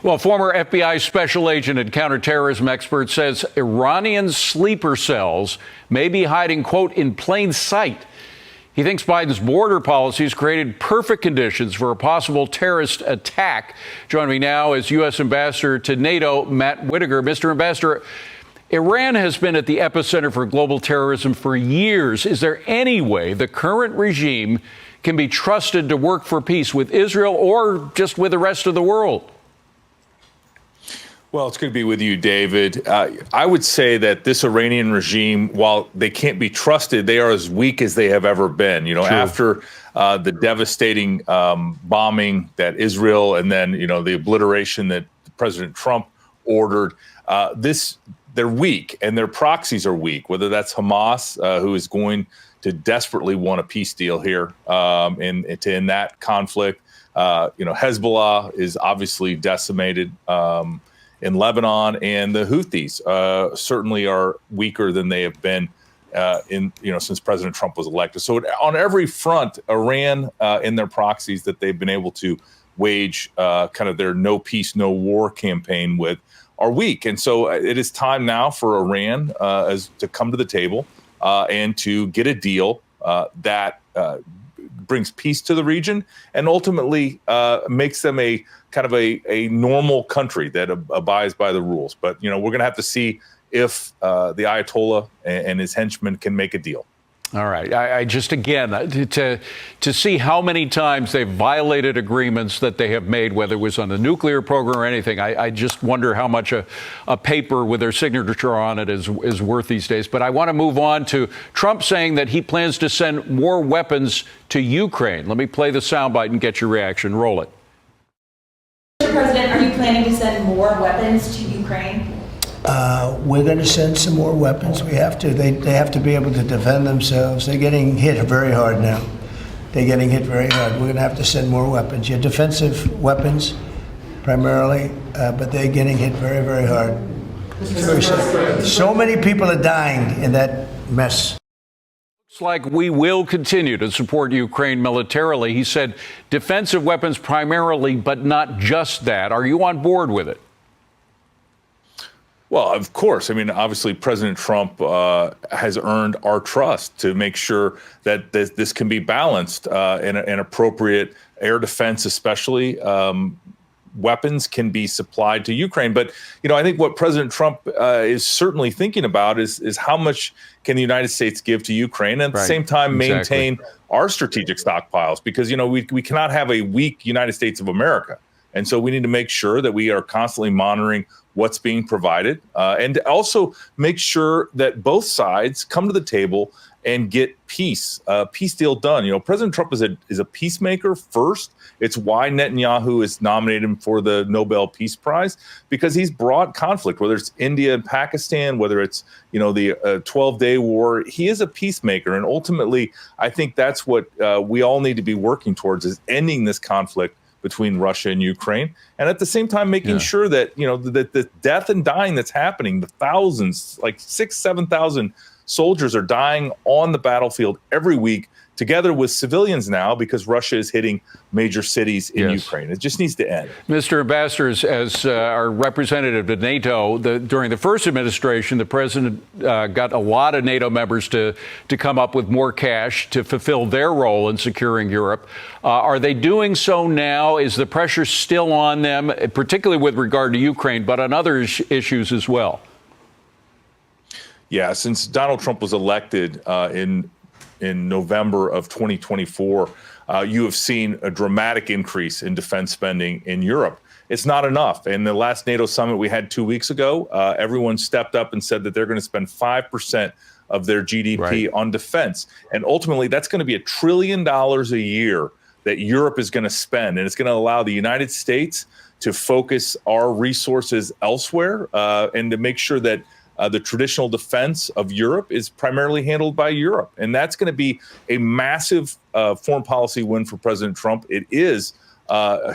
Well, former FBI special agent and counterterrorism expert says Iranian sleeper cells may be hiding, quote, in plain sight. He thinks Biden's border policies created perfect conditions for a possible terrorist attack. Joining me now is U.S. Ambassador to NATO, Matt Whitaker. Mr. Ambassador, Iran has been at the epicenter for global terrorism for years. Is there any way the current regime can be trusted to work for peace with Israel or just with the rest of the world? Well, it's good to be with you, David. I would say that this Iranian regime, while they can't be trusted, they are as weak as they have ever been. You know, True. After the devastating bombing that Israel and then, the obliteration that President Trump ordered, they're weak and their proxies are weak, whether that's Hamas, who is going to desperately want a peace deal here in that conflict. Hezbollah is obviously decimated in Lebanon, and the Houthis certainly are weaker than they have been since President Trump was elected. So on every front, Iran and their proxies that they've been able to wage kind of their no peace, no war campaign with are weak. And so it is time now for Iran to come to the table and to get a deal that brings peace to the region and ultimately makes them a kind of a normal country that abides by the rules. But, we're going to have to see if the Ayatollah and his henchmen can make a deal. All right. I just, again, to see how many times they've violated agreements that they have made, whether it was on the nuclear program or anything, I just wonder how much a paper with their signature on it is worth these days. But I want to move on to Trump saying that he plans to send more weapons to Ukraine. Let me play the soundbite and get your reaction. Roll it. Mr. President, are you planning to send more weapons to Ukraine? We're going to send some more weapons. We have to. They have to be able to defend themselves. They're getting hit very hard now. They're getting hit very hard. We're going to have to send more weapons. Yeah, defensive weapons primarily, but they're getting hit very, very hard. Very sad. So many people are dying in that mess. Looks like we will continue to support Ukraine militarily. He said defensive weapons primarily, but not just that. Are you on board with it? Well, of course. I mean, obviously, President Trump has earned our trust to make sure that this can be balanced and appropriate air defense, especially. Weapons can be supplied to Ukraine. But, I think what President Trump is certainly thinking about is how much can the United States give to Ukraine and at the same time maintain our strategic stockpiles? Because, we cannot have a weak United States of America. And so we need to make sure that we are constantly monitoring what's being provided and also make sure that both sides come to the table and get peace deal done. President Trump is a peacemaker first. It's why Netanyahu has nominated him for the Nobel Peace Prize, because he's brought conflict, whether it's India and Pakistan, whether it's, the 12-day war. He is a peacemaker. And ultimately, I think that's what we all need to be working towards, is ending this conflict between Russia and Ukraine, and at the same time making sure that that the death and dying that's happening, the thousands, like 7,000 soldiers are dying on the battlefield every week, together with civilians now, because Russia is hitting major cities in Ukraine. It just needs to end. Mr. Ambassador, as our representative to NATO, during the first administration, the president got a lot of NATO members to come up with more cash to fulfill their role in securing Europe. Are they doing so now? Is the pressure still on them, particularly with regard to Ukraine, but on other issues as well? Yeah, since Donald Trump was elected in November of 2024, you have seen a dramatic increase in defense spending in Europe. It's not enough. In the last NATO summit we had 2 weeks ago, everyone stepped up and said that they're going to spend 5% of their GDP on defense. And ultimately, that's going to be $1 trillion a year that Europe is going to spend. And it's going to allow the United States to focus our resources elsewhere and to make sure that the traditional defense of Europe is primarily handled by Europe. And that's going to be a massive foreign policy win for President Trump. It is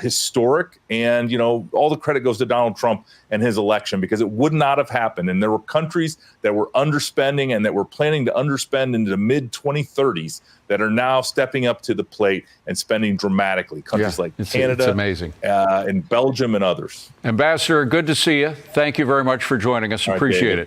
historic, and all the credit goes to Donald Trump and his election, because it would not have happened. And there were countries that were underspending and that were planning to underspend into the mid 2030s that are now stepping up to the plate and spending dramatically. Countries like Canada, it's amazing, and Belgium and others. Ambassador, good to see you. Thank you very much for joining us. Appreciate it.